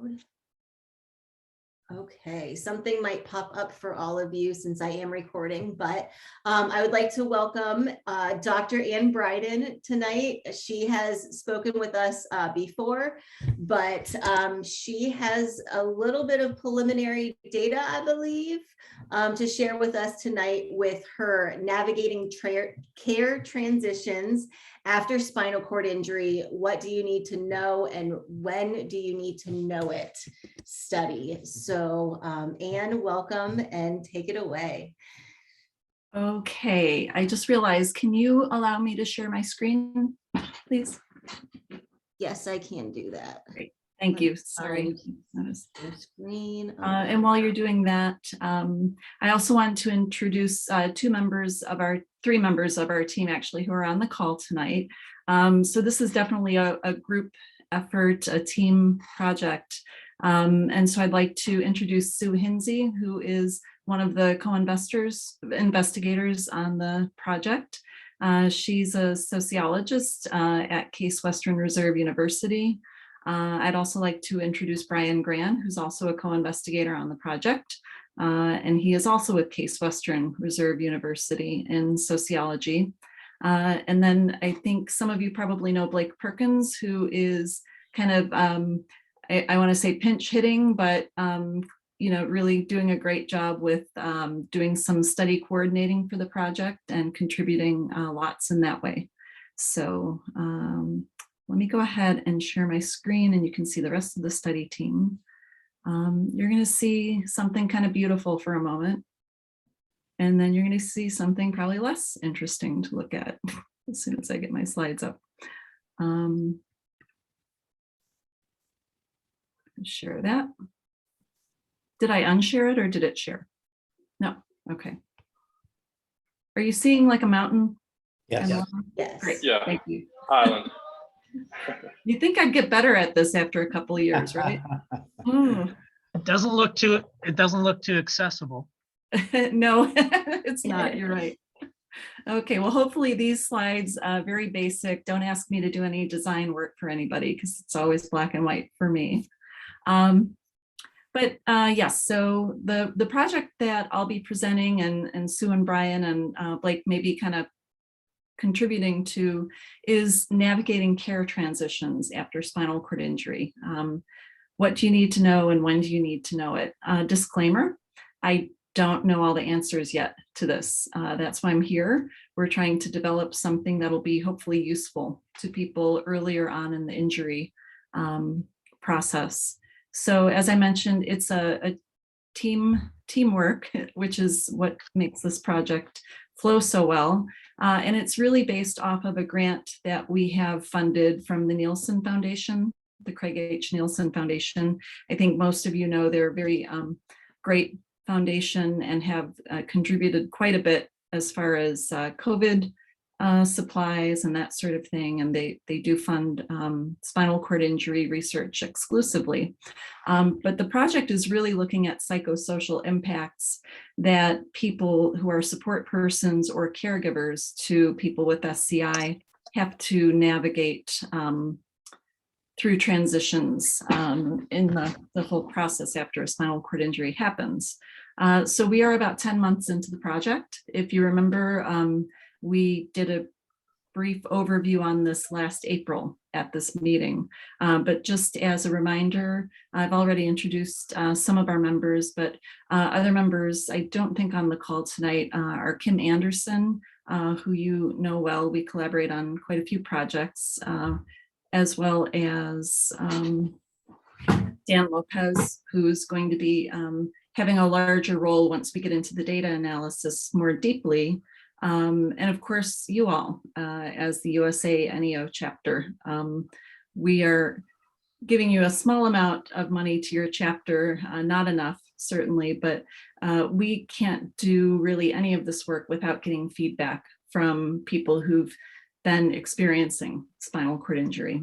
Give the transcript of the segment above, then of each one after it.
loud. Okay, something might pop up for all of you since I am recording, but I would like to welcome Dr. Ann Bryden tonight. She has spoken with us before, but she has a little bit of preliminary data, I believe, to share with us tonight with her navigating care transitions after spinal cord injury. What do you need to know and when do you need to know it study? So Anne, welcome and take it away. Okay, I just realized, can you allow me to share my screen, please? Yes, I can do that. Great, thank you. Sorry. Your screen. And while you're doing that, I also want to introduce three members of our team actually who are on the call tonight. So this is definitely a group effort, a team project. And so I'd like to introduce Sue Hinsey, who is one of the investigators on the project. She's a sociologist at Case Western Reserve University. I'd also like to introduce Brian Gran, who's also a co-investigator on the project. And he is also with Case Western Reserve University in sociology. And then I think some of you probably know Blake Perkins, who is kind of, I want to say pinch hitting, but really doing a great job with doing some study coordinating for the project and contributing lots in that way. So let me go ahead and share my screen and you can see the rest of the study team. You're going to see something kind of beautiful for a moment. And then you're going to see something probably less interesting to look at as soon as I get my slides up. Share that. Did I unshare it or did it share? No. Okay. Are you seeing like a mountain? Yes. Yes. Great. Yeah. Thank you. Island. You think I'd get better at this after a couple of years, right? It doesn't look too accessible. No, it's not. You're right. Okay, well, hopefully these slides, very basic. Don't ask me to do any design work for anybody because it's always black and white for me. But yes, so the project that I'll be presenting and Sue and Brian and Blake may be kind of contributing to is navigating care transitions after spinal cord injury. What do you need to know and when do you need to know it? Disclaimer, I don't know all the answers yet to this. That's why I'm here. We're trying to develop something that'll be hopefully useful to people earlier on in the injury process. So as I mentioned, it's a teamwork, which is what makes this project flow so well. And it's really based off of a grant that we have funded from the Nielsen Foundation, the Craig H. Nielsen Foundation. I think most of you know they're a very great foundation and have contributed quite a bit as far as COVID supplies and that sort of thing. And they do fund spinal cord injury research exclusively. But the project is really looking at psychosocial impacts that people who are support persons or caregivers to people with SCI have to navigate through transitions in the whole process after a spinal cord injury happens. So we are about 10 months into the project. If you remember, we did a brief overview on this last April at this meeting. But just as a reminder, I've already introduced some of our members, but other members I don't think on the call tonight are Kim Anderson, who you know well. We collaborate on quite a few projects, as well as Dan Lopez, who's going to be having a larger role once we get into the data analysis more deeply. And of course, you all, as the USANEO chapter, we are giving you a small amount of money to your chapter, not enough, certainly, but we can't do really any of this work without getting feedback from people who've been experiencing spinal cord injury.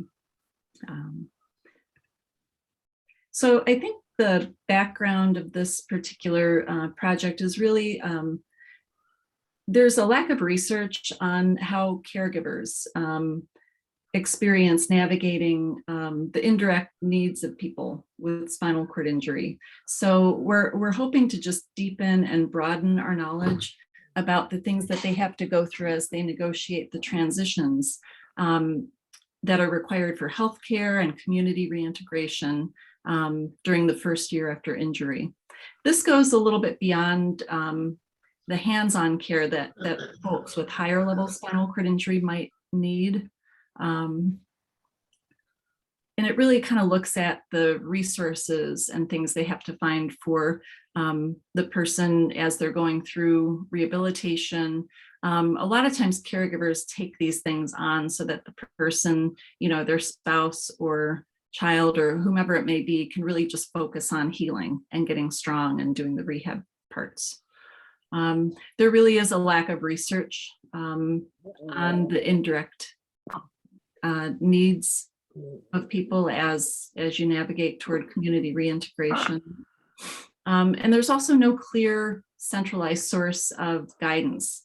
So I think the background of this particular project is really there's a lack of research on how caregivers experience navigating the indirect needs of people with spinal cord injury. So we're hoping to just deepen and broaden our knowledge about the things that they have to go through as they negotiate the transitions that are required for healthcare and community reintegration during the first year after injury. This goes a little bit beyond the hands-on care that folks with higher level spinal cord injury might need. And it really kind of looks at the resources and things they have to find for the person as they're going through rehabilitation. A lot of times caregivers take these things on so that the person, their spouse or child or whomever it may be, can really just focus on healing and getting strong and doing the rehab parts. There really is a lack of research on the indirect needs of people as you navigate toward community reintegration. And there's also no clear centralized source of guidance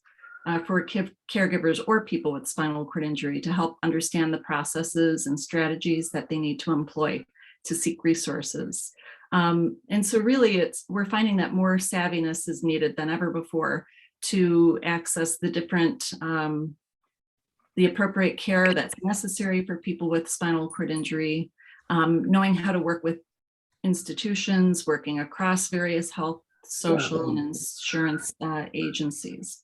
for caregivers or people with spinal cord injury to help understand the processes and strategies that they need to employ to seek resources. And so really we're finding that more savviness is needed than ever before to access the different the appropriate care that's necessary for people with spinal cord injury, knowing how to work with institutions, working across various health, social, and insurance agencies.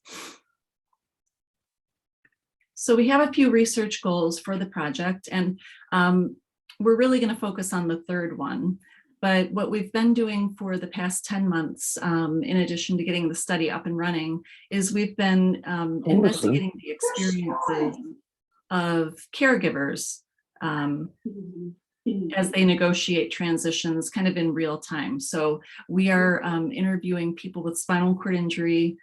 So we have a few research goals for the project, and we're really going to focus on the third one. But what we've been doing for the past 10 months, in addition to getting the study up and running, is we've been investigating the experiences of caregivers as they negotiate transitions kind of in real time. So we are interviewing people with spinal cord injury,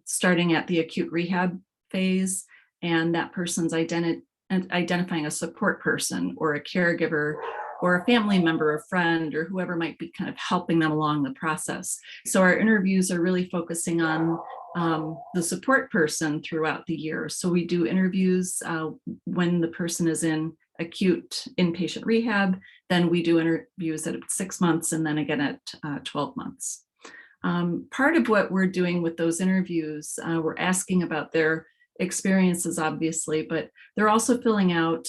starting at the acute rehab phase, and that person's identifying a support person or a caregiver or a family member, a friend, or whoever might be kind of helping them along the process. So our interviews are really focusing on the support person throughout the year. So we do interviews when the person is in acute inpatient rehab, then we do interviews at 6 months and then again at 12 months. Part of what we're doing with those interviews, we're asking about their experiences, obviously, but they're also filling out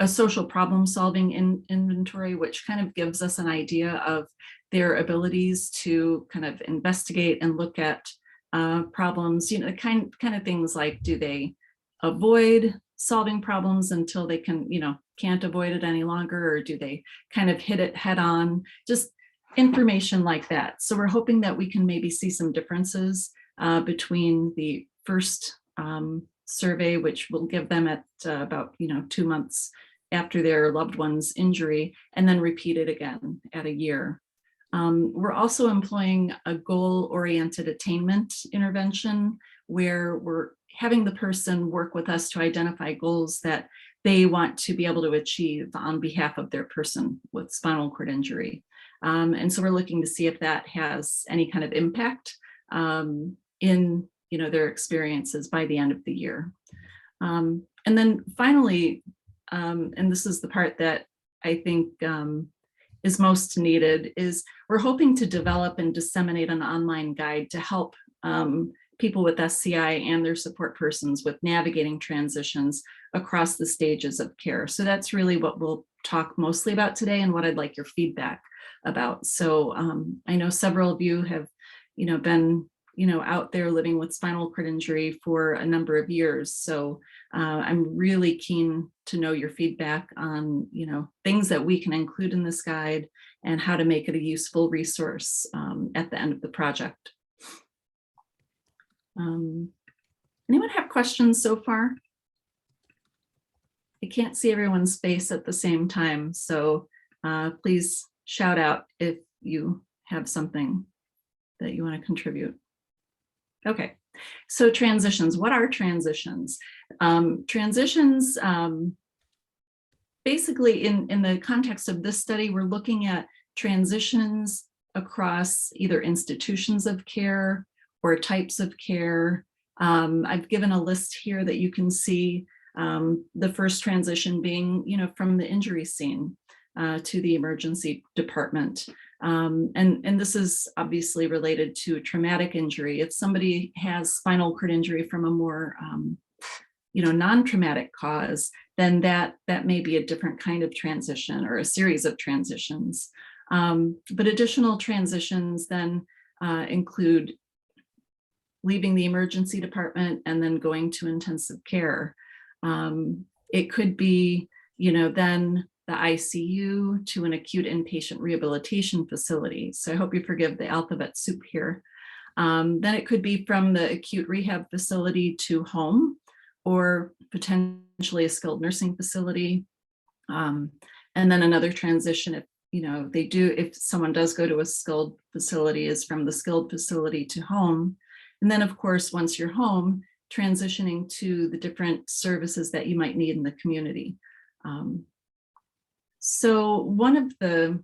a social problem solving inventory, which kind of gives us an idea of their abilities to kind of investigate and look at problems, kind of things like, do they avoid solving problems until they can't avoid it any longer, or do they kind of hit it head on? Just information like that. So we're hoping that we can maybe see some differences between the first survey, which we'll give them at about 2 months after their loved one's injury, and then repeat it again at a year. We're also employing a goal-oriented attainment intervention where we're having the person work with us to identify goals that they want to be able to achieve on behalf of their person with spinal cord injury. And so we're looking to see if that has any kind of impact in their experiences by the end of the year. And then finally, and this is the part that I think is most needed, is we're hoping to develop and disseminate an online guide to help people with SCI and their support persons with navigating transitions across the stages of care. So that's really what we'll talk mostly about today and what I'd like your feedback about. So I know several of you have, been, out there living with spinal cord injury for a number of years. So I'm really keen to know your feedback on, things that we can include in this guide and how to make it a useful resource at the end of the project. Anyone have questions so far? I can't see everyone's face at the same time, so please shout out if you have something that you want to contribute. Okay, so transitions. What are transitions? Transitions, basically in the context of this study, we're looking at transitions across either institutions of care or types of care. I've given a list here that you can see The first transition being, from the injury scene to the emergency department. And this is obviously related to a traumatic injury. If somebody has spinal cord injury from a more, non-traumatic cause, then that may be a different kind of transition or a series of transitions. But additional transitions then include leaving the emergency department and then going to intensive care. It could be, then the ICU to an acute inpatient rehabilitation facility. So I hope you forgive the alphabet soup here. Then it could be from the acute rehab facility to home, or potentially a skilled nursing facility. And then another transition, if someone does go to a skilled facility, is from the skilled facility to home. And then of course, once you're home, transitioning to the different services that you might need in the community. So one of the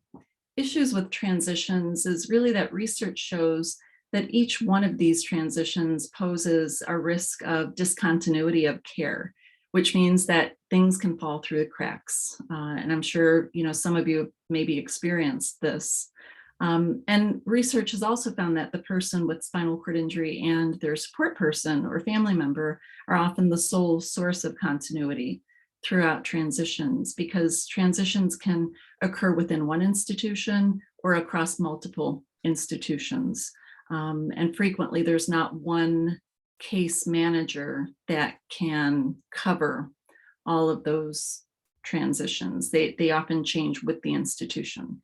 issues with transitions is really that research shows that each one of these transitions poses a risk of discontinuity of care, which means that things can fall through the cracks. And I'm sure, some of you maybe experienced this. And research has also found that the person with spinal cord injury and their support person or family member are often the sole source of continuity throughout transitions, because transitions can occur within one institution or across multiple institutions. And frequently there's not one case manager that can cover all of those transitions. They often change with the institution.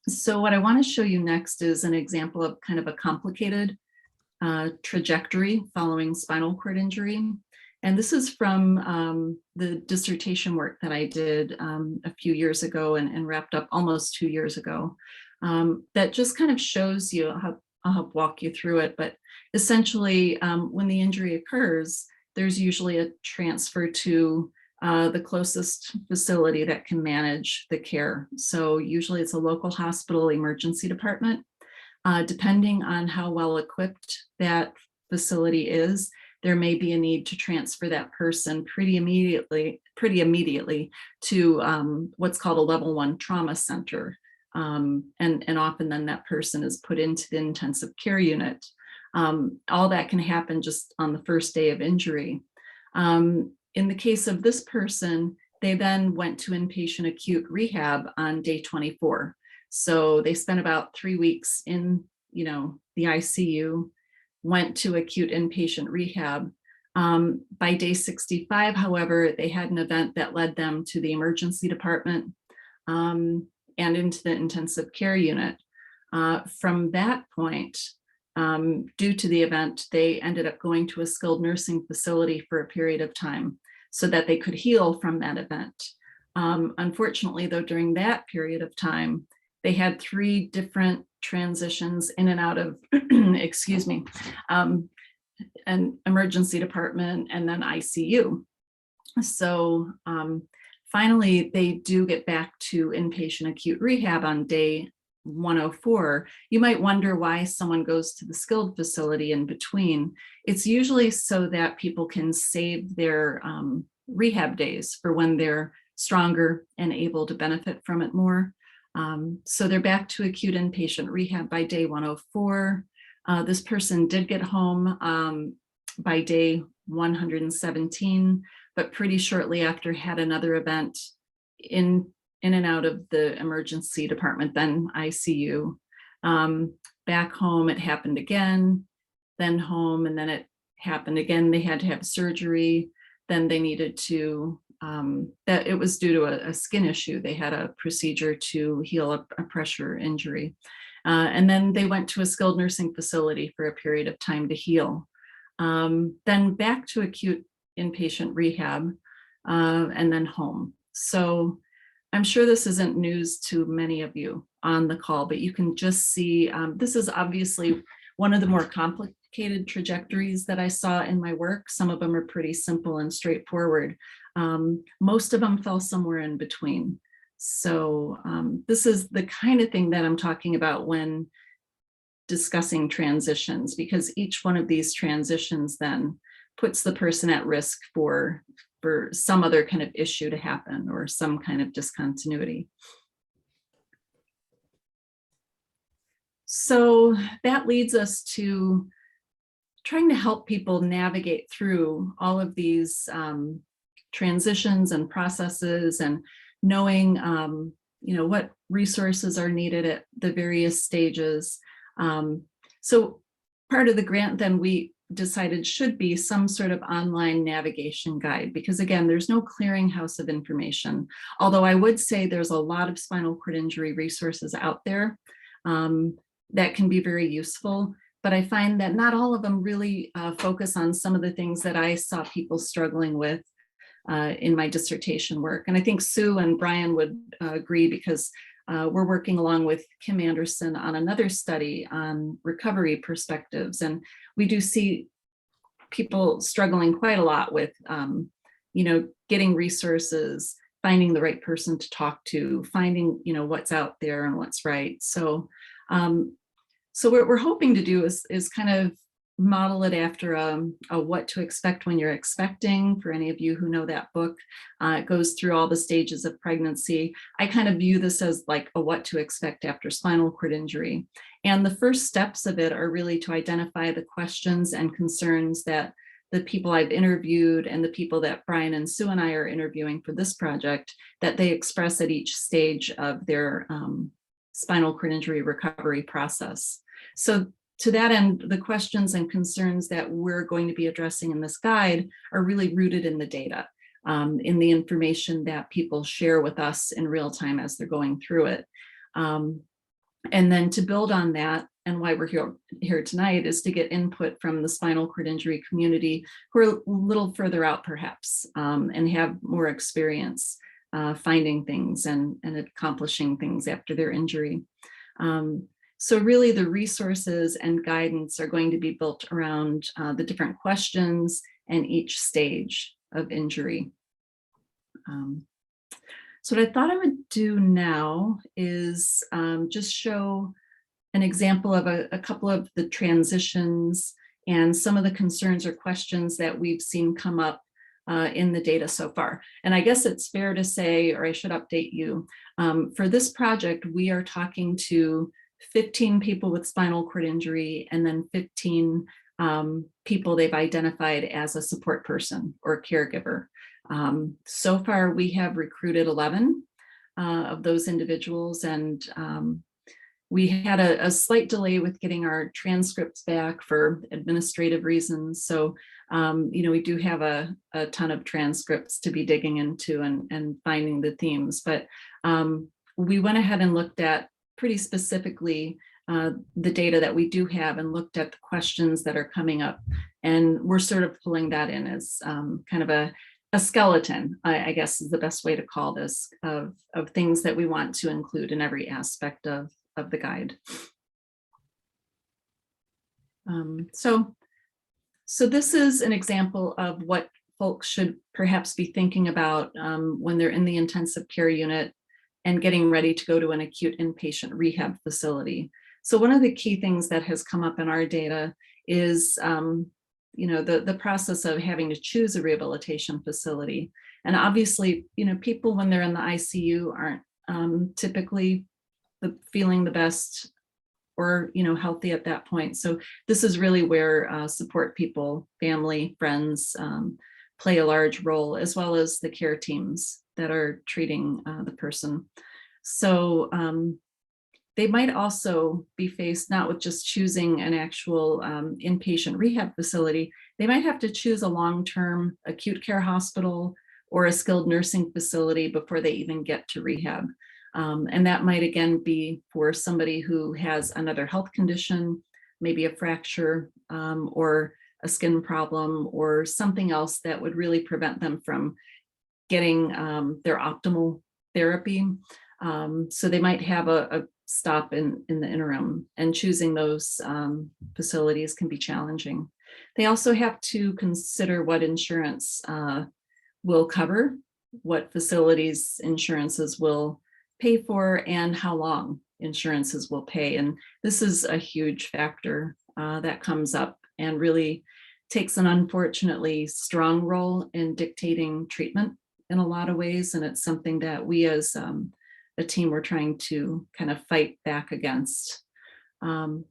So what I want to show you next is an example of kind of a complicated trajectory following spinal cord injury. And this is from the dissertation work that I did a few years ago and wrapped up almost 2 years ago. That just kind of shows you how, I'll help walk you through it, but essentially when the injury occurs, there's usually a transfer to the closest facility that can manage the care. So usually it's a local hospital emergency department. Depending on how well equipped that facility is, there may be a need to transfer that person pretty immediately to what's called a level 1 trauma center. And often then that person is put into the intensive care unit. All that can happen just on the first day of injury. In the case of this person, they then went to inpatient acute rehab on day 24. So they spent about 3 weeks in, the ICU, went to acute inpatient rehab. By day 65, however, they had an event that led them to the emergency department and into the intensive care unit. From that point, due to the event, they ended up going to a skilled nursing facility for a period of time so that they could heal from that event. Unfortunately, though, during that period of time, they had 3 different transitions in and out of, excuse me, an emergency department and then ICU. So finally, they do get back to inpatient acute rehab on day 104. You might wonder why someone goes to the skilled facility in between. It's usually so that people can save their rehab days for when they're stronger and able to benefit from it more. So they're back to acute inpatient rehab by day 104. This person did get home by day 117, but pretty shortly after had another event in and out of the emergency department, then ICU. Back home, it happened again, then home, and then it happened again. They had to have surgery. Then they needed to, that it was due to a skin issue. They had a procedure to heal a pressure injury. And then they went to a skilled nursing facility for a period of time to heal. Then back to acute inpatient rehab, and then home. So I'm sure this isn't news to many of you on the call, but you can just see, this is obviously one of the more complicated trajectories that I saw in my work. Some of them are pretty simple and straightforward. Most of them fell somewhere in between. So this is the kind of thing that I'm talking about when discussing transitions, because each one of these transitions then puts the person at risk for some other kind of issue to happen or some kind of discontinuity. So that leads us to trying to help people navigate through all of these transitions and processes, and knowing what resources are needed at the various stages. So part of the grant then we decided should be some sort of online navigation guide, because again, there's no clearinghouse of information. Although I would say there's a lot of spinal cord injury resources out there that can be very useful, but I find that not all of them really focus on some of the things that I saw people struggling with in my dissertation work. And I think Sue and Brian would agree, because we're working along with Kim Anderson on another study on recovery perspectives. And we do see people struggling quite a lot with, getting resources, finding the right person to talk to, finding, what's out there and what's right. So, so what we're hoping to do is kind of model it after a what to expect when you're expecting. For any of you who know that book, it goes through all the stages of pregnancy. I kind of view this as like a what to expect after spinal cord injury. And the first steps of it are really to identify the questions and concerns that the people I've interviewed and the people that Brian and Sue and I are interviewing for this project, that they express at each stage of their spinal cord injury recovery process. So to that end, the questions and concerns that we're going to be addressing in this guide are really rooted in the data, in the information that people share with us in real time as they're going through it. And then to build on that, and why we're here tonight, is to get input from the spinal cord injury community who are a little further out perhaps, and have more experience finding things and accomplishing things after their injury. So really the resources and guidance are going to be built around the different questions and each stage of injury. So what I thought I would do now is just show an example of a couple of the transitions and some of the concerns or questions that we've seen come up in the data so far. And I guess it's fair to say, or I should update you, for this project, we are talking to 15 people with spinal cord injury, and then 15 people they've identified as a support person or caregiver. So far, we have recruited 11 of those individuals, and we had a slight delay with getting our transcripts back for administrative reasons. So, we do have a ton of transcripts to be digging into and finding the themes, but we went ahead and looked at pretty specifically the data that we do have and looked at the questions that are coming up. And we're sort of pulling that in as kind of a skeleton, I guess is the best way to call this, of things that we want to include in every aspect of the guide. So this is an example of what folks should perhaps be thinking about when they're in the intensive care unit and getting ready to go to an acute inpatient rehab facility. So one of the key things that has come up in our data is the process of having to choose a rehabilitation facility. And obviously, people when they're in the ICU aren't typically feeling the best or healthy at that point. So this is really where support people, family, friends play a large role, as well as the care teams that are treating the person. So they might also be faced not with just choosing an actual inpatient rehab facility. They might have to choose a long-term acute care hospital or a skilled nursing facility before they even get to rehab. And that might again be for somebody who has another health condition, maybe a fracture or a skin problem or something else that would really prevent them from getting their optimal therapy. So they might have a stop in the interim, and choosing those facilities can be challenging. They also have to consider what insurance will cover, what facilities insurances will pay for, and how long insurances will pay. And this is a huge factor that comes up and really takes an unfortunately strong role in dictating treatment in a lot of ways. And it's something that we as a team we're trying to kind of fight back against. And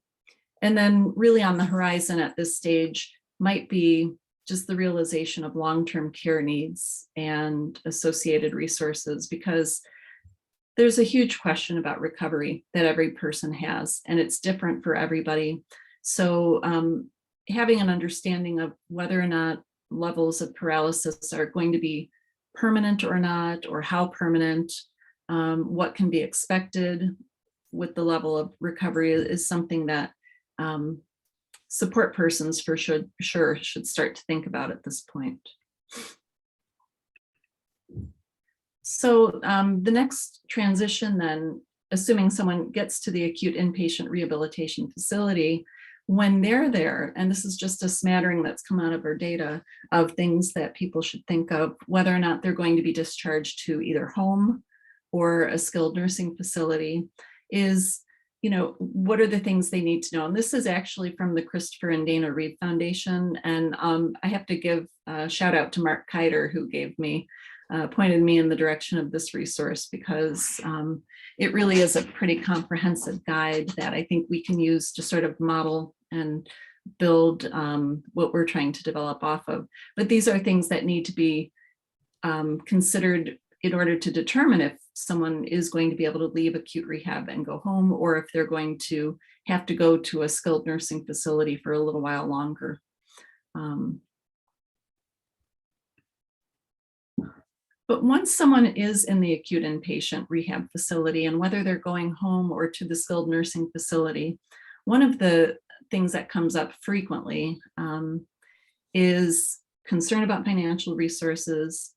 then really on the horizon at this stage might be just the realization of long-term care needs and associated resources, because there's a huge question about recovery that every person has, and it's different for everybody. So having an understanding of whether or not levels of paralysis are going to be permanent or not, or how permanent, what can be expected with the level of recovery is something that support persons for sure should start to think about at this point. So the next transition then, assuming someone gets to the acute inpatient rehabilitation facility, when they're there, and this is just a smattering that's come out of our data of things that people should think of, whether or not they're going to be discharged to either home or a skilled nursing facility, is, you know, what are the things they need to know? And this is actually from the Christopher and Dana Reeve Foundation. And I have to give a shout out to Mark Kiter, who pointed me in the direction of this resource, because it really is a pretty comprehensive guide that I think we can use to sort of model and build what we're trying to develop off of. But these are things that need to be considered in order to determine if someone is going to be able to leave acute rehab and go home, or if they're going to have to go to a skilled nursing facility for a little while longer. But once someone is in the acute inpatient rehab facility, and whether they're going home or to the skilled nursing facility, one of the things that comes up frequently is concern about financial resources,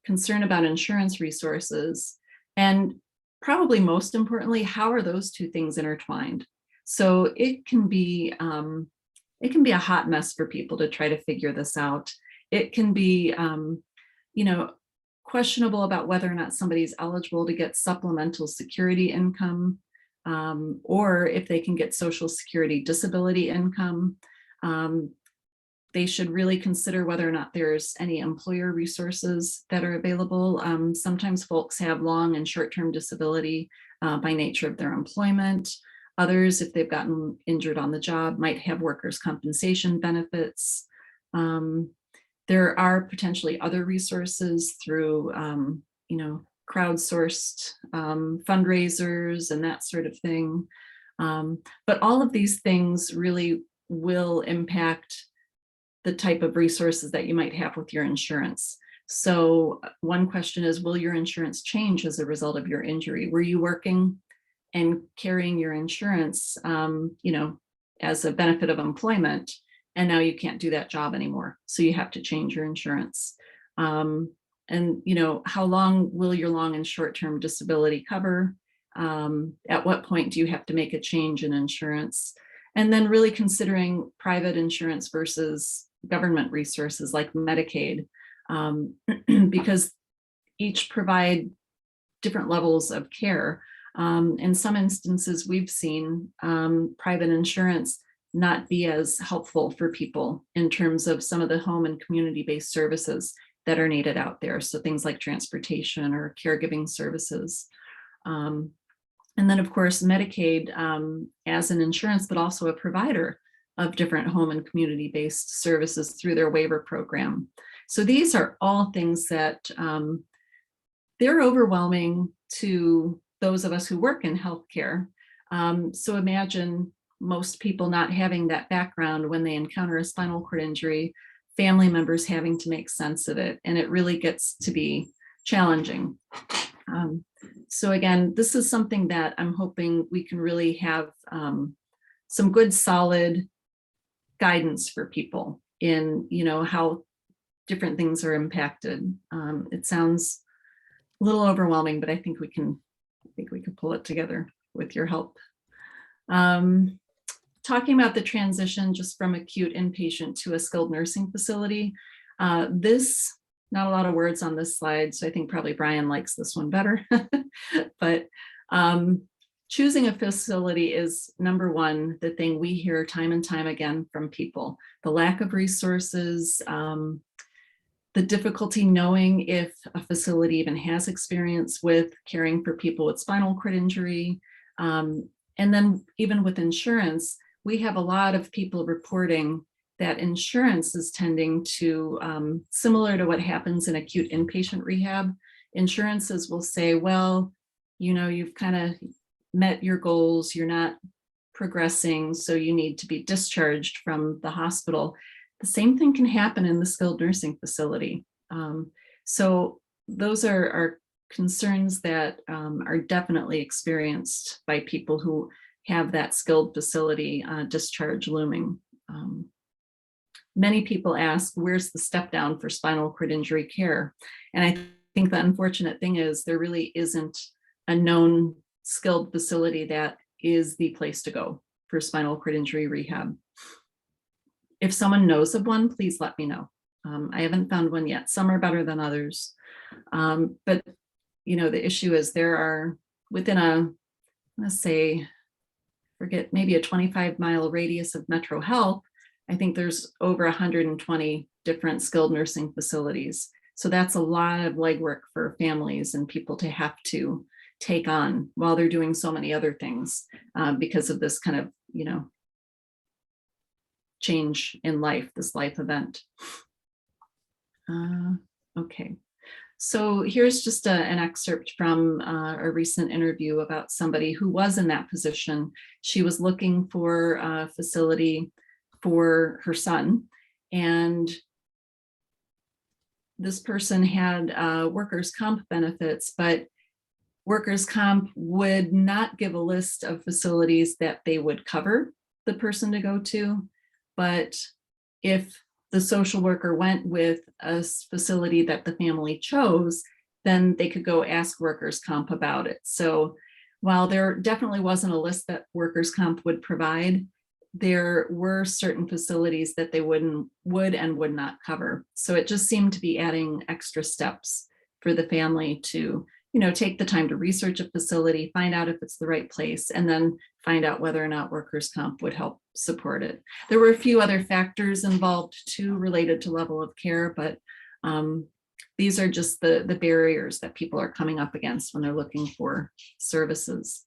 concern about insurance resources, and probably most importantly, how are those two things intertwined? So it can be a hot mess for people to try to figure this out. It can be, you know, questionable about whether or not somebody's eligible to get supplemental security income, or if they can get Social Security disability income. They should really consider whether or not there's any employer resources that are available. Sometimes folks have long and short-term disability by nature of their employment. Others, if they've gotten injured on the job, might have workers' compensation benefits. There are potentially other resources through, you know, crowdsourced fundraisers and that sort of thing. But all of these things really will impact the type of resources that you might have with your insurance. So one question is, will your insurance change as a result of your injury? Were you working and carrying your insurance, you know, as a benefit of employment, and now you can't do that job anymore, so you have to change your insurance? And, you know, how long will your long and short-term disability cover? At what point do you have to make a change in insurance? And then really considering private insurance versus government resources like Medicaid, because each provide different levels of care. In some instances, we've seen private insurance not be as helpful for people in terms of some of the home and community-based services that are needed out there. So things like transportation or caregiving services. And then of course, Medicaid as an insurance, but also a provider of different home and community-based services through their waiver program. So these are all things that they're overwhelming to those of us who work in healthcare. So imagine most people not having that background when they encounter a spinal cord injury, family members having to make sense of it, and it really gets to be challenging. So again, this is something that I'm hoping we can really have some good solid guidance for people in, you know, how different things are impacted. It sounds a little overwhelming, but I think we can pull it together with your help. Talking about the transition just from acute inpatient to a skilled nursing facility. This, not a lot of words on this slide, so I think probably Brian likes this one better. But choosing a facility is number one, the thing we hear time and time again from people. The lack of resources, the difficulty knowing if a facility even has experience with caring for people with spinal cord injury. And then even with insurance, we have a lot of people reporting that insurance is tending to, similar to what happens in acute inpatient rehab, insurances will say, well, you know, you've kind of met your goals, you're not progressing, so you need to be discharged from the hospital. The same thing can happen in the skilled nursing facility. So those are concerns that are definitely experienced by people who have that skilled facility discharge looming. Many people ask, where's the step down for spinal cord injury care? And I think the unfortunate thing is there really isn't a known skilled facility that is the place to go for spinal cord injury rehab. If someone knows of one, please let me know. I haven't found one yet. Some are better than others. But you know, the issue is there are within a, let's say, forget, maybe a 25-mile radius of Metro Health, I think there's over 120 different skilled nursing facilities. So that's a lot of legwork for families and people to have to take on while they're doing so many other things because of this kind of, you know, change in life, this life event. Okay, so here's just an excerpt from a recent interview about somebody who was in that position. She was looking for a facility for her son, and this person had workers' comp benefits, but workers' comp would not give a list of facilities that they would cover the person to go to. But if the social worker went with a facility that the family chose, then they could go ask workers' comp about it. So while there definitely wasn't a list that workers' comp would provide, there were certain facilities that they would and would not cover. So it just seemed to be adding extra steps for the family to, you know, take the time to research a facility, find out if it's the right place, and then find out whether or not workers' comp would help support it. There were a few other factors involved too, related to level of care, but these are just the barriers that people are coming up against when they're looking for services.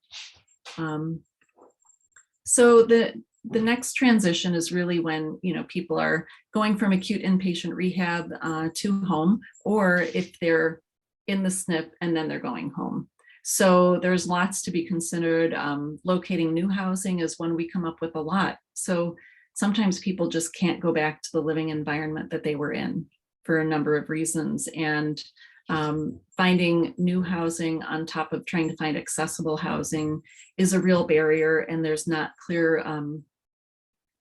So the next transition is really when, you know, people are going from acute inpatient rehab to home, or if they're in the SNP and then they're going home. So there's lots to be considered. Locating new housing is one we come up with a lot. So sometimes people just can't go back to the living environment that they were in for a number of reasons. And finding new housing on top of trying to find accessible housing is a real barrier, and there's not clear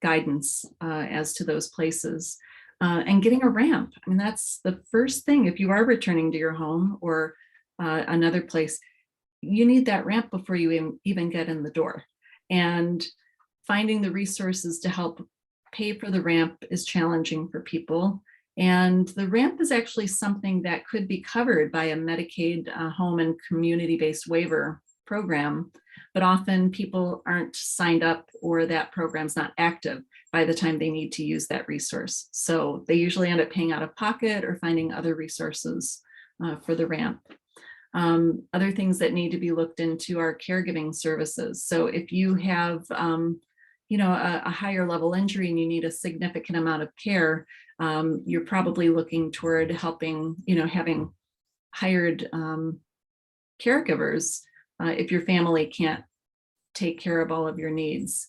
guidance as to those places. And getting a ramp. I mean, that's the first thing. If you are returning to your home or another place, you need that ramp before you even get in the door. And finding the resources to help pay for the ramp is challenging for people. And the ramp is actually something that could be covered by a Medicaid home and community-based waiver program, but often people aren't signed up or that program's not active by the time they need to use that resource. So they usually end up paying out of pocket or finding other resources for the ramp. Other things that need to be looked into are caregiving services. So if you have you know, a higher level injury and you need a significant amount of care, you're probably looking toward helping, you know, having hired caregivers if your family can't take care of all of your needs.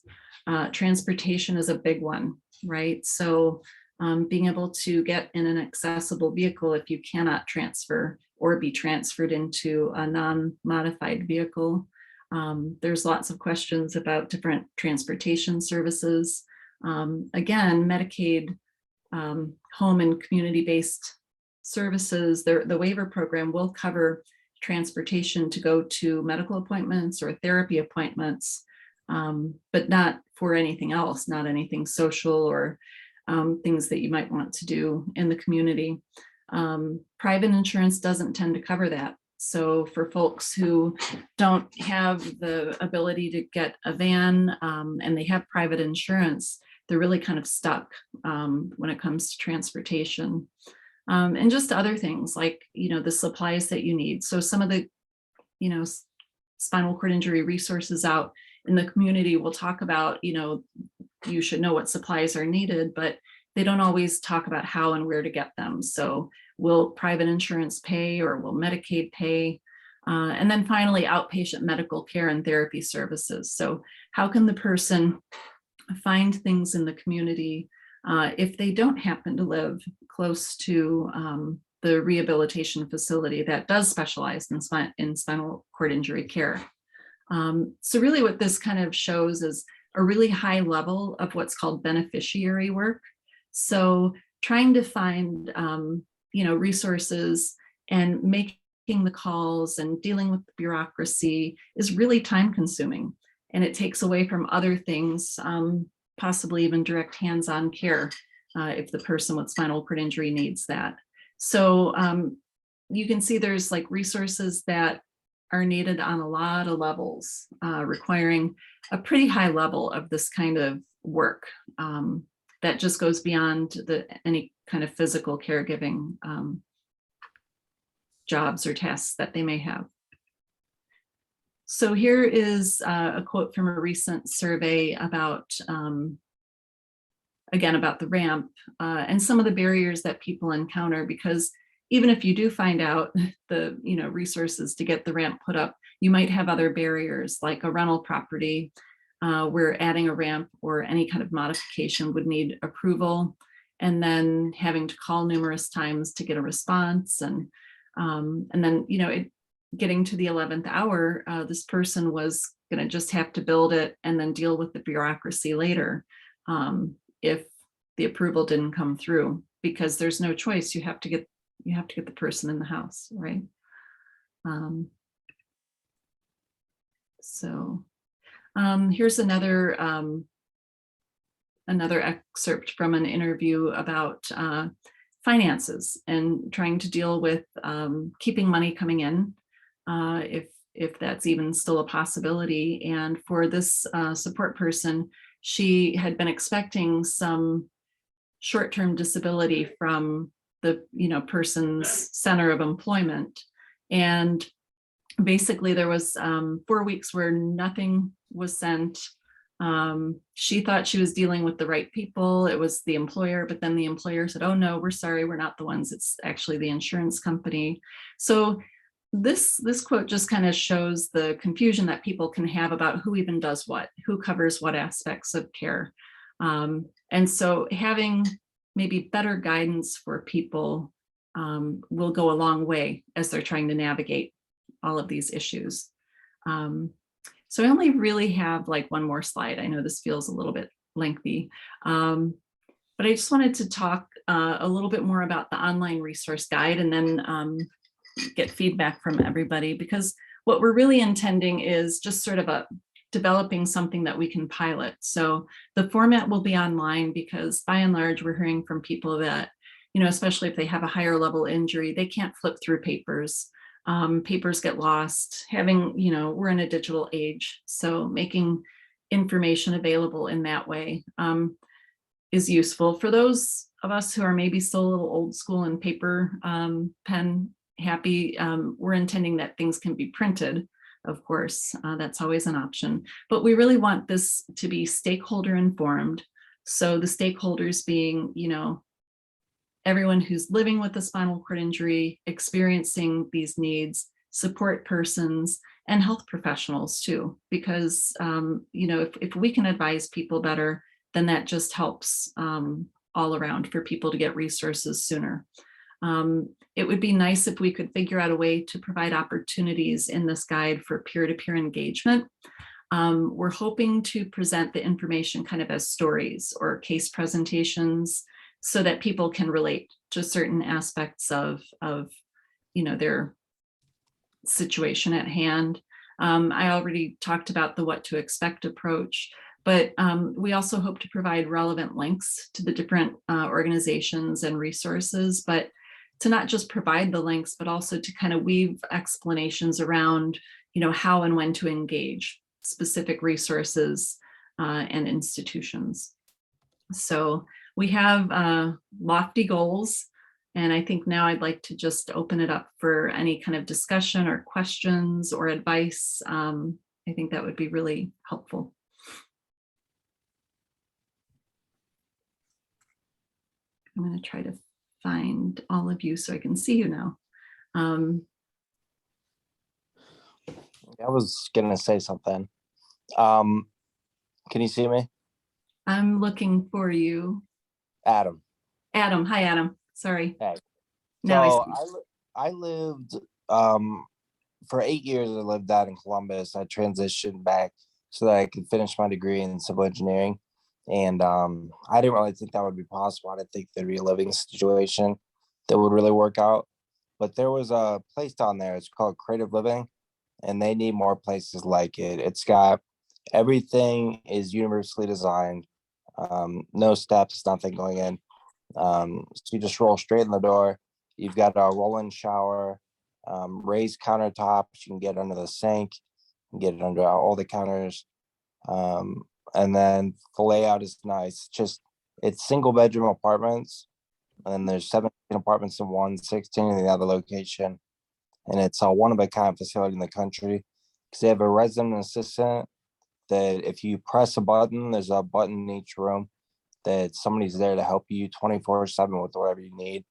Transportation is a big one, right? So being able to get in an accessible vehicle if you cannot transfer or be transferred into a non-modified vehicle. There's lots of questions about different transportation services. Again, Medicaid home and community-based services, the waiver program will cover transportation to go to medical appointments or therapy appointments, but not for anything else, not anything social or things that you might want to do in the community. Private insurance doesn't tend to cover that. So for folks who don't have the ability to get a van and they have private insurance, they're really kind of stuck when it comes to transportation. And just other things like, the supplies that you need. So some of the, spinal cord injury resources out in the community will talk about, you should know what supplies are needed, but they don't always talk about how and where to get them. So will private insurance pay or will Medicaid pay? And then finally, outpatient medical care and therapy services. So how can the person find things in the community if they don't happen to live close to the rehabilitation facility that does specialize in spinal cord injury care? So really what this kind of shows is a really high level of what's called beneficiary work. So trying to find, resources and making the calls and dealing with the bureaucracy is really time consuming. And it takes away from other things, possibly even direct hands-on care if the person with spinal cord injury needs that. So you can see there's like resources that are needed on a lot of levels, requiring a pretty high level of this kind of work that just goes beyond any kind of physical caregiving jobs or tasks that they may have. So here is a quote from a recent survey about, again, about the ramp and some of the barriers that people encounter, because even if you do find out the resources to get the ramp put up, you might have other barriers like a rental property where adding a ramp or any kind of modification would need approval, and then having to call numerous times to get a response. And then, getting to the 11th hour, this person was going to just have to build it and then deal with the bureaucracy later if the approval didn't come through, because there's no choice. You have to get the person in the house, right? Here's another excerpt from an interview about finances and trying to deal with keeping money coming in, if that's even still a possibility. And for this support person, she had been expecting some short-term disability from the person's center of employment, and basically there was 4 weeks where nothing was sent. She thought she was dealing with the right people. It was the employer, but then the employer said, "Oh no, we're sorry, we're not the ones. It's actually the insurance company." So this quote just kind of shows the confusion that people can have about who even does what, who covers what aspects of care. And so having maybe better guidance for people will go a long way as they're trying to navigate all of these issues. So I only really have like one more slide. I know this feels a little bit lengthy, but I just wanted to talk a little bit more about the online resource guide and then get feedback from everybody, because what we're really intending is just sort of developing something that we can pilot. So the format will be online because by and large, we're hearing from people that, especially if they have a higher level injury, they can't flip through papers. Papers get lost. We're in a digital age, so making information available in that way is useful. For those of us who are maybe still a little old school and paper pen happy, we're intending that things can be printed, of course, that's always an option, but we really want this to be stakeholder informed. So the stakeholders being, everyone who's living with a spinal cord injury, experiencing these needs, support persons, and health professionals too, because, if we can advise people better, then that just helps all around for people to get resources sooner. It would be nice if we could figure out a way to provide opportunities in this guide for peer-to-peer engagement. We're hoping to present the information kind of as stories or case presentations so that people can relate to certain aspects of their situation at hand. I already talked about the what to expect approach, but we also hope to provide relevant links to the different organizations and resources, but to not just provide the links, but also to kind of weave explanations around, how and when to engage specific resources and institutions. So we have lofty goals. And I think now I'd like to just open it up for any kind of discussion or questions or advice. I think that would be really helpful. I'm going to try to find all of you so I can see you now. I was gonna say something. Can you see me? I'm looking for you. Adam. Adam. Hi, Adam. Sorry. Hey. Now So I see. I lived for 8 years. I lived out in Columbus. I transitioned back so that I could finish my degree in civil engineering. And I didn't really think that would be possible. I didn't think there'd be a living situation that would really work out. But there was a place down there. It's called Creative Living, and they need more places like it. It's got everything is universally designed. No steps, nothing going in. So you just roll straight in the door. You've got a roll-in shower, raised countertops. You can get under the sink, you can get under all the counters. And then the layout is nice. It's single bedroom apartments, and there's 17 apartments in one, 16 in the other location. And it's a one of a kind facility in the country because they have a resident assistant that if you press a button, there's a button in each room that somebody's there to help you 24/7 with whatever you need.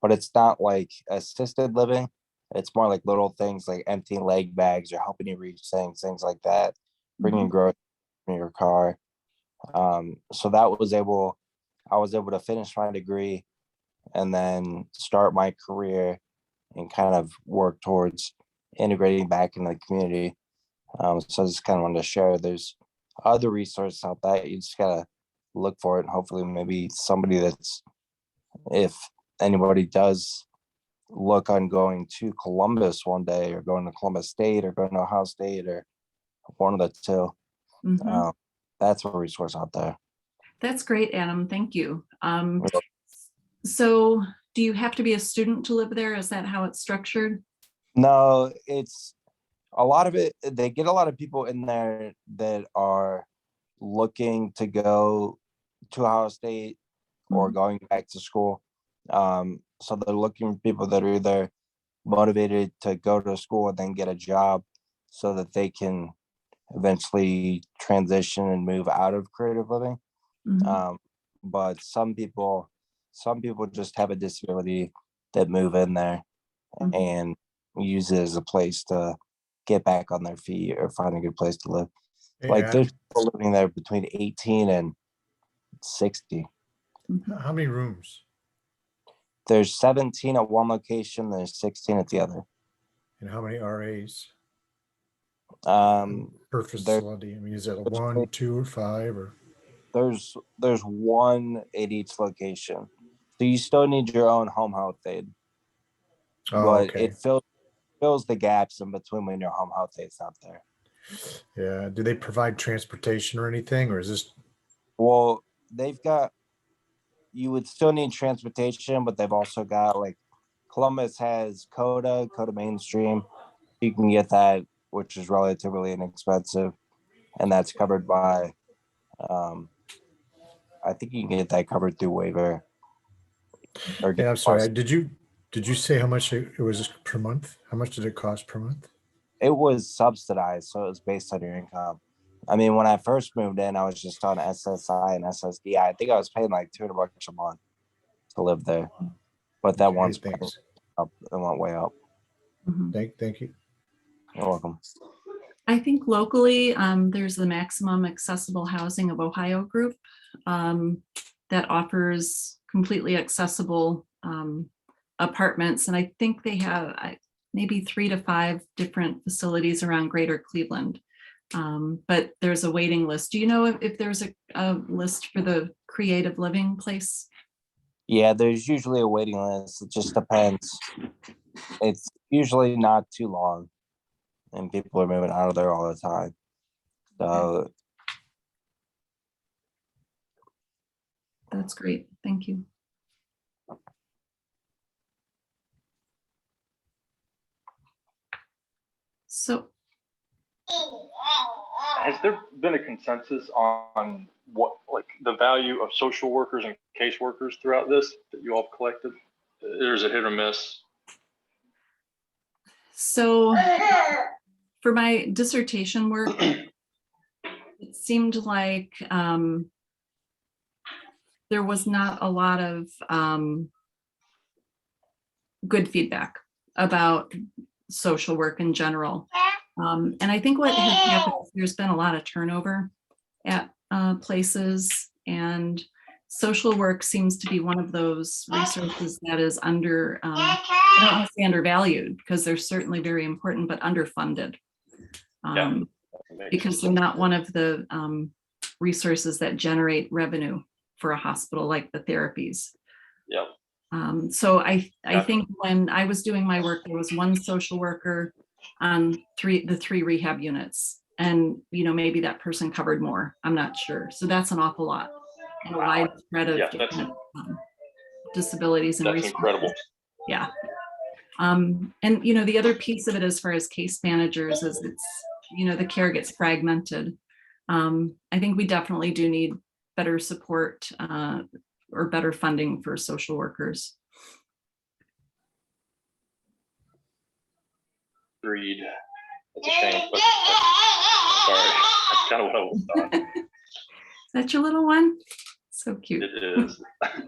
But it's not like assisted living. It's more like little things like emptying leg bags or helping you reach things like that, bringing groceries in your car. So I was able to finish my degree and then start my career and kind of work towards integrating back into the community. So I just kind of wanted to share there's other resources out there. You just gotta look for it, and hopefully maybe somebody if anybody does look on going to Columbus one day or going to Columbus State or going to Ohio State or one of the two, Mhm. that's a resource out there. That's great, Adam. Thank you. So do you have to be a student to live there? Is that how it's structured? No, it's a lot of it. They get a lot of people in there that are looking to go to Ohio State or going back to school. So they're looking for people that are either motivated to go to school and then get a job so that they can eventually transition and move out of creative living. Mhm. But some people just have a disability that move in there Mhm. and use it as a place to get back on their feet or find a good place to live. Hey, Like Adam, there's people living there between 18 and 60. Mhm. how many rooms There's 17 at one location, there's 16 at the other. and how many RAs Um, per there, facility? I mean, is it a 1, 2, or 5 or? there's one at each location. So you still need your own home health aide, Oh, but okay. it fills the gaps in between when your home health aide's out there. Yeah. Do they provide transportation or anything, or is this? Well, you would still need transportation, but they've also got like Columbus has Coda Mainstream. You can get that, which is relatively inexpensive, and that's covered by I think you can get that covered through waiver or get Yeah, I'm sorry. plus. Did you say how much it was per month? How much did it cost per month? It was subsidized, so it was based on your income. I mean, when I first moved in, I was just on SSI and SSDI. I think I was paying like $200 a month to live there, but that Okay, once thanks. up, it went way up. Mhm. Thank you. You're welcome. I think locally, there's the Maximum Accessible Housing of Ohio group that offers completely accessible apartments. And I think they have maybe 3 to 5 different facilities around Greater Cleveland. But there's a waiting list. Do you know if there's a list for the creative living place? Yeah, there's usually a waiting list. It just depends. It's usually not too long, and people are moving out of there all the time. So That's great. Thank you. So Has there been a consensus on what, like, the value of social workers and caseworkers throughout this that you all have collected? There's a hit or miss. So for my dissertation work, it seemed like there was not a lot of good feedback about social work in general. And I think what has happened is there's been a lot of turnover at places, and social work seems to be one of those resources that is under, I don't want to say undervalued, because they're certainly very important, but underfunded. Because they're not one of the resources that generate revenue for a hospital like the therapies. Yep. So I think when I was doing my work, there was one social worker on the three rehab units, and maybe that person covered more. I'm not sure. So that's an awful lot, and a wide spread of different disabilities and that's resources. incredible. Yeah. And the other piece of it as far as case managers is it's the care gets fragmented. I think we definitely do need better support or better funding for social workers. Agreed. That's a shame, but sorry. That's kind of what I was thought. Is that your little one? So cute. It is. I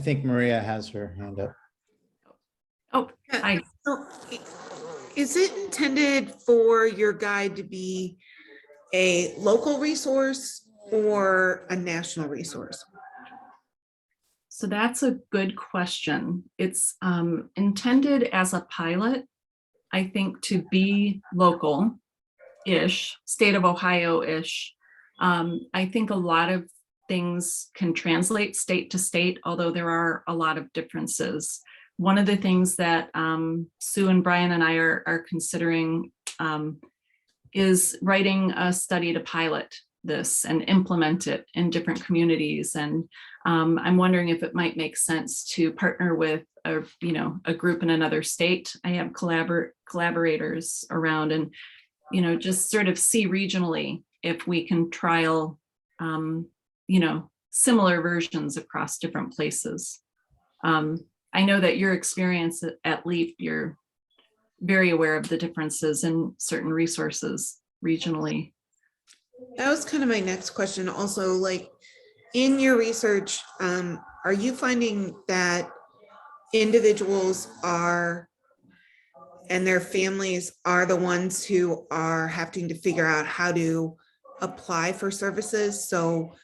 think Maria has her hand up. Oh, hi. So, is it intended for your guide to be a local resource or a national resource? So that's a good question. It's intended as a pilot, I think, to be local-ish, state of Ohio-ish. I think a lot of things can translate state to state, although there are a lot of differences. One of the things that Sue and Brian and I are considering is writing a study to pilot this and implement it in different communities. And I'm wondering if it might make sense to partner with a group in another state. I have collaborators around, and just sort of see regionally if we can trial similar versions across different places. I know that your experience at LEAP, you're very aware of the differences in certain resources regionally. That was kind of my next question. Also, like in your research, are you finding that individuals and their families are the ones who are having to figure out how to apply for services? So,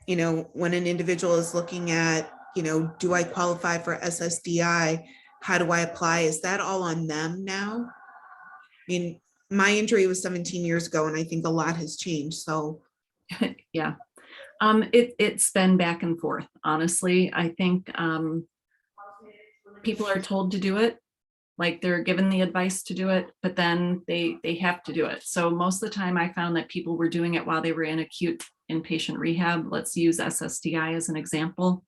when an individual is looking at, do I qualify for SSDI? How do I apply? Is that all on them now? I mean, my injury was 17 years ago, and I think a lot has changed. So, yeah, it's been back and forth. Honestly, I think people are told to do it, like they're given the advice to do it, but then they have to do it. So most of the time, I found that people were doing it while they were in acute inpatient rehab. Let's use SSDI as an example.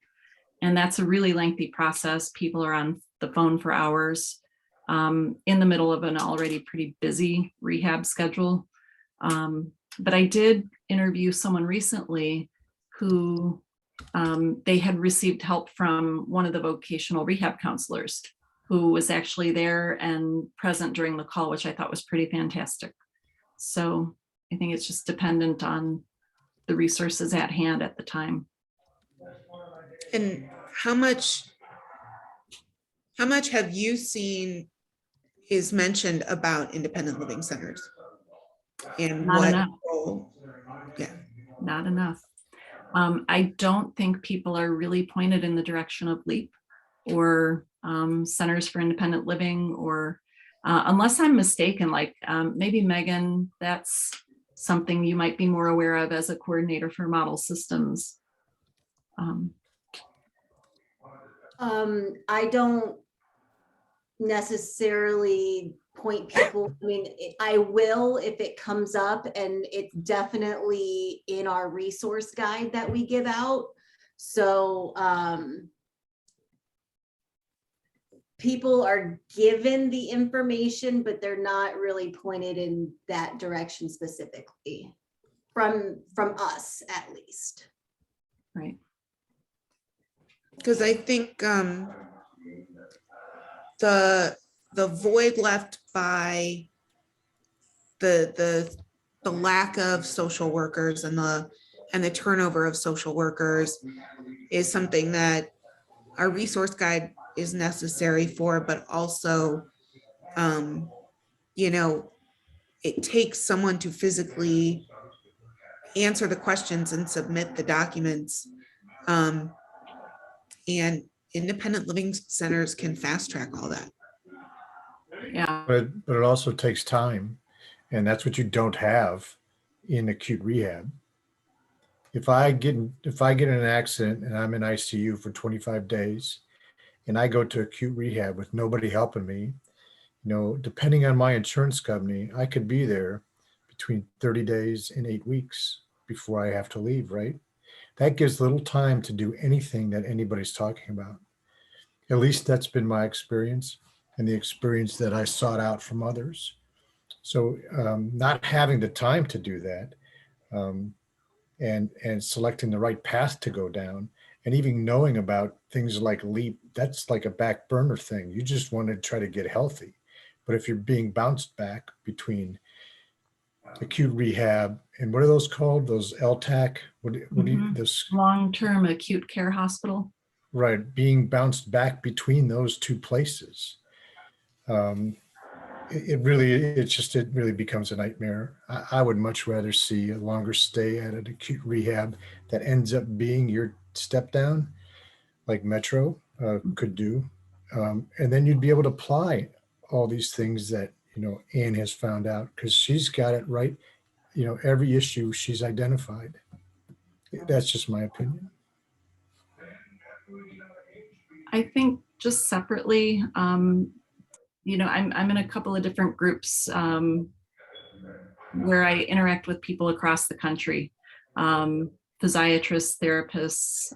And that's a really lengthy process. People are on the phone for hours in the middle of an already pretty busy rehab schedule. But I did interview someone recently who they had received help from one of the vocational rehab counselors who was actually there and present during the call, which I thought was pretty fantastic. So I think it's just dependent on the resources at hand at the time. and how much have you seen is mentioned about independent living centers? And Not what enough. role? Yeah. Not enough. I don't think people are really pointed in the direction of LEAP or Centers for Independent Living, or unless I'm mistaken, like maybe Megan, that's something you might be more aware of as a coordinator for model systems. I don't necessarily point people. I mean, I will if it comes up, and it's definitely in our resource guide that we give out. So people are given the information, but they're not really pointed in that direction specifically from us at least. Right. Because I think the void left by the lack of social workers and the turnover of social workers is something that our resource guide is necessary for, but also, you know, it takes someone to physically answer the questions and submit the documents. And independent living centers can fast track all that. Yeah. But it also takes time, and that's what you don't have in acute rehab. If I get in an accident and I'm in ICU for 25 days and I go to acute rehab with nobody helping me, depending on my insurance company, I could be there between 30 days and 8 weeks before I have to leave, right? That gives little time to do anything that anybody's talking about. At least that's been my experience and the experience that I sought out from others. So not having the time to do that, and selecting the right path to go down, and even knowing about things like LEAP, that's like a back burner thing. You just want to try to get healthy. But if you're being bounced back between acute rehab and what are those called? Those LTAC? What do you, those, Long-term acute care hospital. right, being bounced back between those two places. It really becomes a nightmare. I would much rather see a longer stay at an acute rehab that ends up being your step down, like Metro could do. And then you'd be able to apply all these things that, Anne has found out, because she's got it right. Every issue she's identified. That's just my opinion. I think just separately, I'm in a couple of different groups where I interact with people across the country, physiatrists, therapists,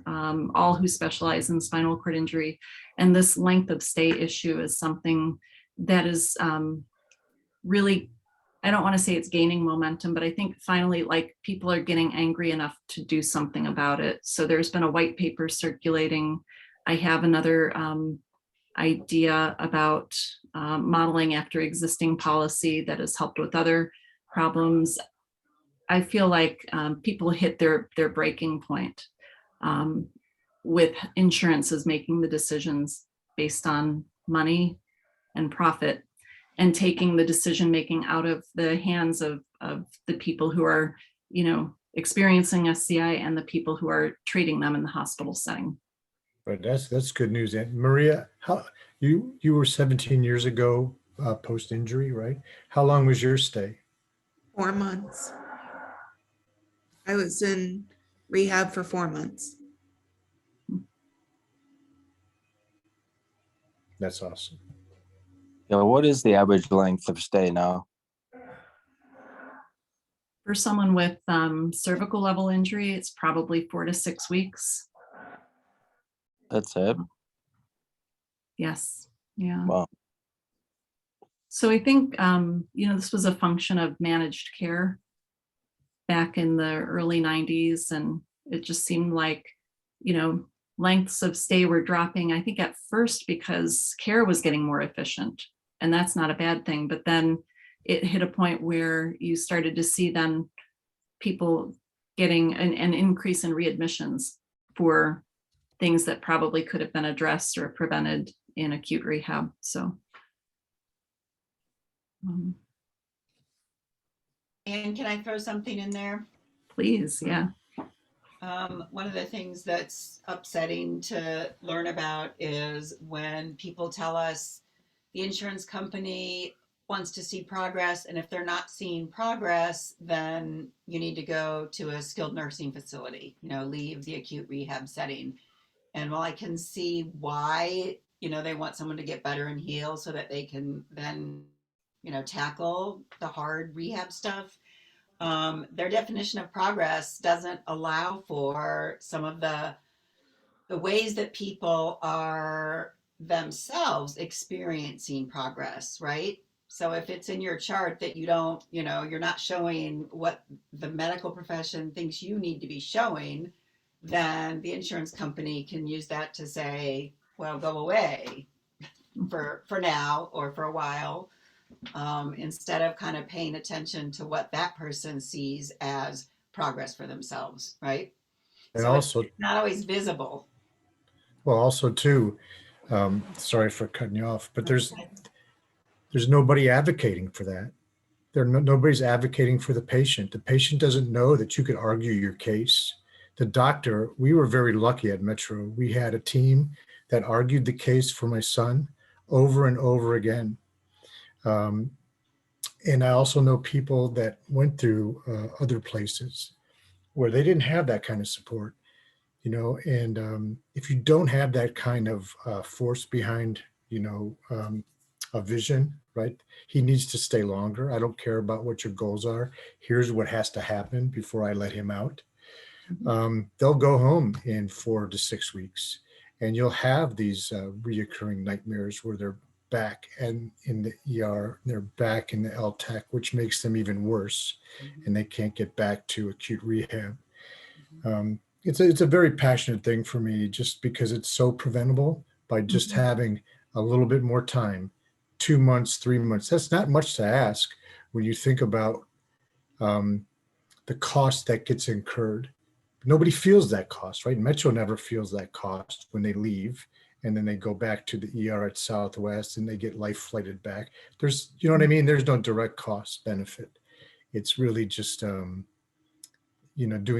all who specialize in spinal cord injury. And this length of stay issue is something that is really, I don't want to say it's gaining momentum, but I think finally, like, people are getting angry enough to do something about it. So there's been a white paper circulating. I have another idea about modeling after existing policy that has helped with other problems. I feel like people hit their breaking point with insurances making the decisions based on money and profit, and taking the decision making out of the hands of the people who are, experiencing SCI and the people who are treating them in the hospital setting. But that's good news. And Maria, how you were 17 years ago post injury, right? How long was your stay? 4 months. I was in rehab for 4 months. That's awesome. What is the average length of stay now? For someone with cervical level injury, it's probably 4 to 6 weeks. That's it? Yes. Yeah. Wow. So I think, this was a function of managed care back in the early 90s. And it just seemed like, lengths of stay were dropping, I think at first because care was getting more efficient. And that's not a bad thing. But then it hit a point where you started to see then people getting an increase in readmissions for things that probably could have been addressed or prevented in acute rehab. So. And can I throw something in there? Please, yeah. One of the things that's upsetting to learn about is when people tell us the insurance company wants to see progress, and if they're not seeing progress, then you need to go to a skilled nursing facility, leave the acute rehab setting. And while I can see why, they want someone to get better and heal so that they can then, tackle the hard rehab stuff, their definition of progress doesn't allow for some of the ways that people are themselves experiencing progress, right? So if it's in your chart that you don't, you're not showing what the medical profession thinks you need to be showing, then the insurance company can use that to say, well, go away for now or for a while, instead of kind of paying attention to what that person sees as progress for themselves, right? And So it's also, not always visible. well, also too, sorry for cutting you off, but there's nobody advocating for that. Nobody's advocating for the patient. The patient doesn't know that you could argue your case. The doctor, we were very lucky at Metro. We had a team that argued the case for my son over and over again. And I also know people that went through other places where they didn't have that kind of support, and if you don't have that kind of force behind, a vision, right? He needs to stay longer. I don't care about what your goals are. Here's what has to happen before I let him out. They'll go home in 4 to 6 weeks, and you'll have these reoccurring nightmares where they're back and in the ER, they're back in the LTAC, which makes them even worse, and they can't get back to acute rehab. It's a very passionate thing for me, just because it's so preventable by just having a little bit more time, 2 months, 3 months. That's not much to ask when you think about the cost that gets incurred. Nobody feels that cost, right? Metro never feels that cost when they leave and then they go back to the ER at Southwest and they get life flighted back. There's, you know what I mean? There's no direct cost benefit. It's really just, doing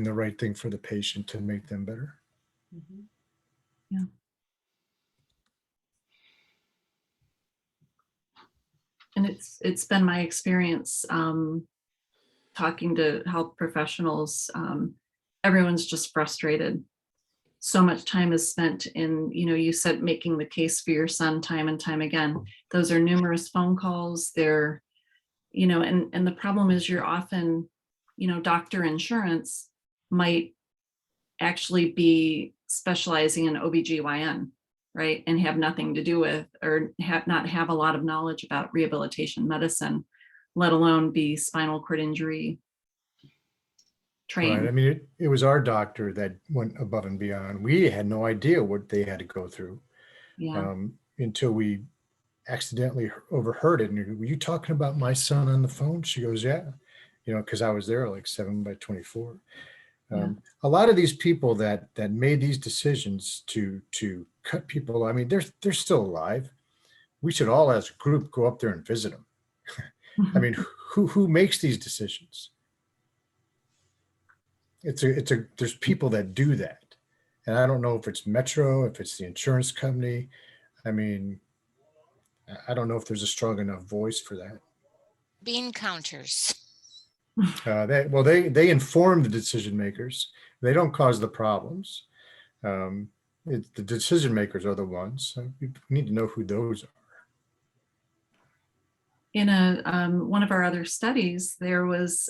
the right thing for the patient to make them better. Yeah. And it's been my experience talking to health professionals. Everyone's just frustrated. So much time is spent in, you said making the case for your son time and time again. Those are numerous phone calls. They're, and the problem is you're often, doctor insurance might actually be specializing in OBGYN, right? And have nothing to do with, or not have a lot of knowledge about rehabilitation medicine, let alone be spinal cord injury trained. Right. I mean, it was our doctor that went above and beyond. We had no idea what they had to go through until we accidentally overheard it. And were you talking about my son on the phone? She goes, yeah, because I was there like 7/24. A lot of these people that made these decisions to cut people, I mean, they're still alive. We should all, as a group, go up there and visit them. I mean, who makes these decisions? There's people that do that. And I don't know if it's Metro, if it's the insurance company. I mean, I don't know if there's a strong enough voice for that. Bean counters. They inform the decision makers. They don't cause the problems. The decision makers are the ones. So we need to know who those are. In one of our other studies, there was,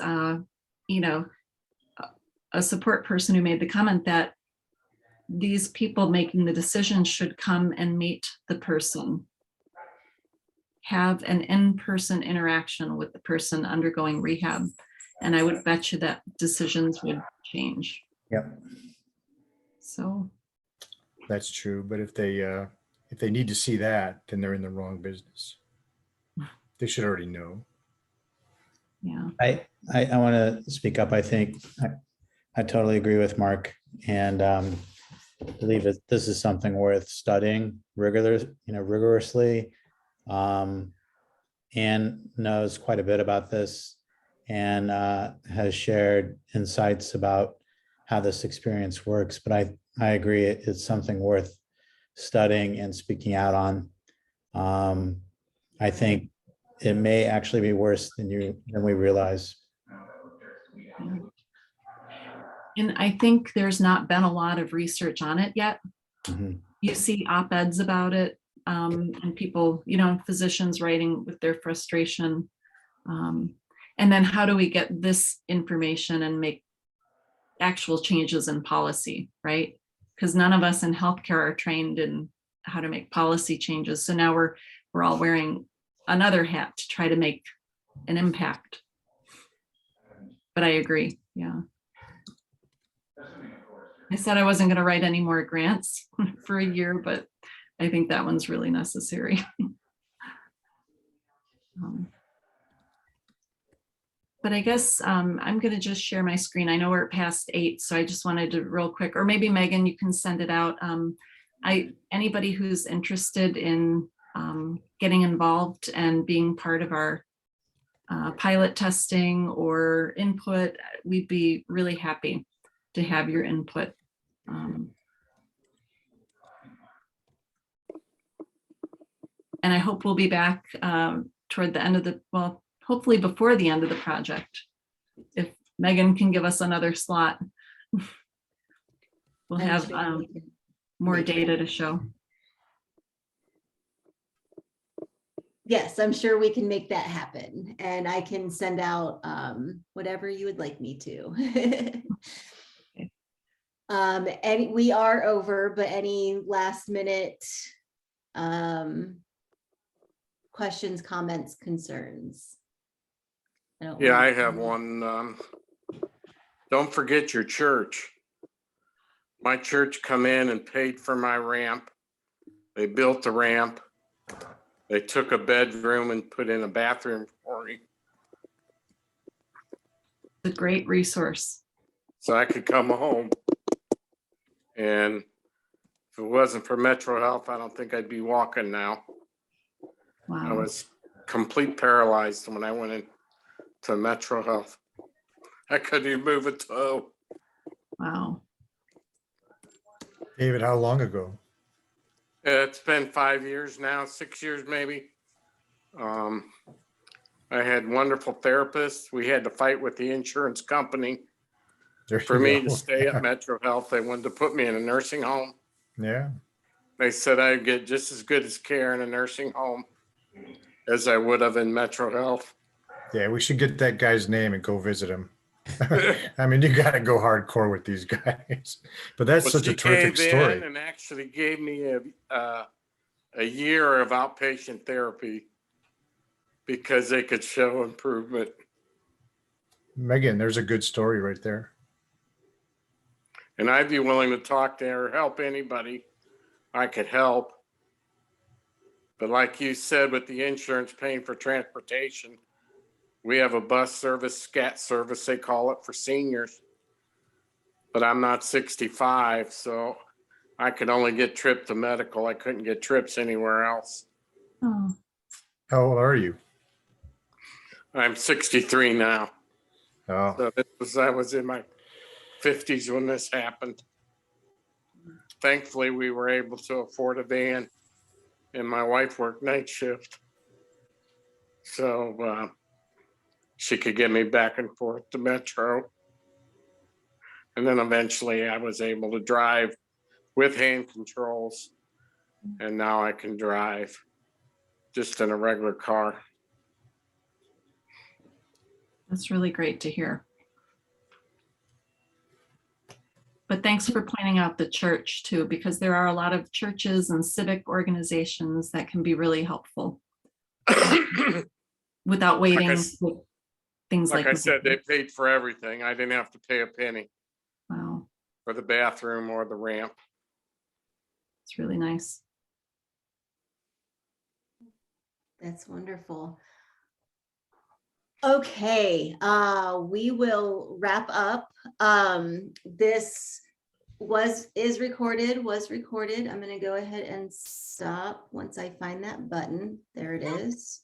a support person who made the comment that these people making the decision should come and meet the person, have an in-person interaction with the person undergoing rehab. And I would bet you that decisions would change. Yep. So. That's true. But if they need to see that, then they're in the wrong business. They should already know. Yeah. I want to speak up. I think I totally agree with Mark, and believe that this is something worth studying rigorously. Anne knows quite a bit about this and has shared insights about how this experience works. But I agree, it's something worth studying and speaking out on. I think it may actually be worse than we realize. And I think there's not been a lot of research on it yet. Mm-hmm. You see op-eds about it, and people, physicians writing with their frustration. And then how do we get this information and make actual changes in policy, right? Because none of us in healthcare are trained in how to make policy changes. So now we're all wearing another hat to try to make an impact. But I agree, yeah. I said I wasn't going to write any more grants for a year, but I think that one's really necessary. But I guess I'm going to just share my screen. I know we're past 8, so I just wanted to real quick, or maybe Megan, you can send it out. Anybody who's interested in getting involved and being part of our pilot testing or input, we'd be really happy to have your input. And I hope we'll be back toward the end of the, well, hopefully before the end of the project. If Megan can give us another slot, we'll have more data to show. Yes, I'm sure we can make that happen, and I can send out whatever you would like me to. And we are over, but any last minute questions, comments, concerns? Yeah, I have one. Don't forget your church. My church come in and paid for my ramp. They built the ramp. They took a bedroom and put in a bathroom for me. It's a great resource. So I could come home. And if it wasn't for Metro Health, I don't think I'd be walking now. Wow. I was complete paralyzed when I went into Metro Health. I couldn't even move a toe. Wow. David, how long ago? It's been 5 years now, 6 years maybe. I had wonderful therapists. We had to fight with the insurance company for me to stay at Metro Health. They wanted to put me in a nursing home. Yeah. They said I'd get just as good as care in a nursing home as I would have in Metro Health. Yeah, we should get that guy's name and go visit him. I mean, you got to go hardcore with these guys. But that's such a terrific story. And actually gave me a year of outpatient therapy because they could show improvement. Megan, there's a good story right there. And I'd be willing to talk to or help anybody I could help. But like you said, with the insurance paying for transportation, we have a bus service, SCAT service, they call it, for seniors. But I'm not 65, so I could only get trip to medical. I couldn't get trips anywhere else. Oh. How old are you? I'm 63 now. Oh. So I was in my 50s when this happened. Thankfully, we were able to afford a van, and my wife worked night shift. So she could get me back and forth to Metro. And then eventually I was able to drive with hand controls. And now I can drive just in a regular car. That's really great to hear. But thanks for pointing out the church too, because there are a lot of churches and civic organizations that can be really helpful without waiting. With things like I said, they paid for everything. I didn't have to pay a penny. Wow. For the bathroom or the ramp. It's really nice. That's wonderful. Okay, we will wrap up. This was recorded. I'm going to go ahead and stop once I find that button. There it is.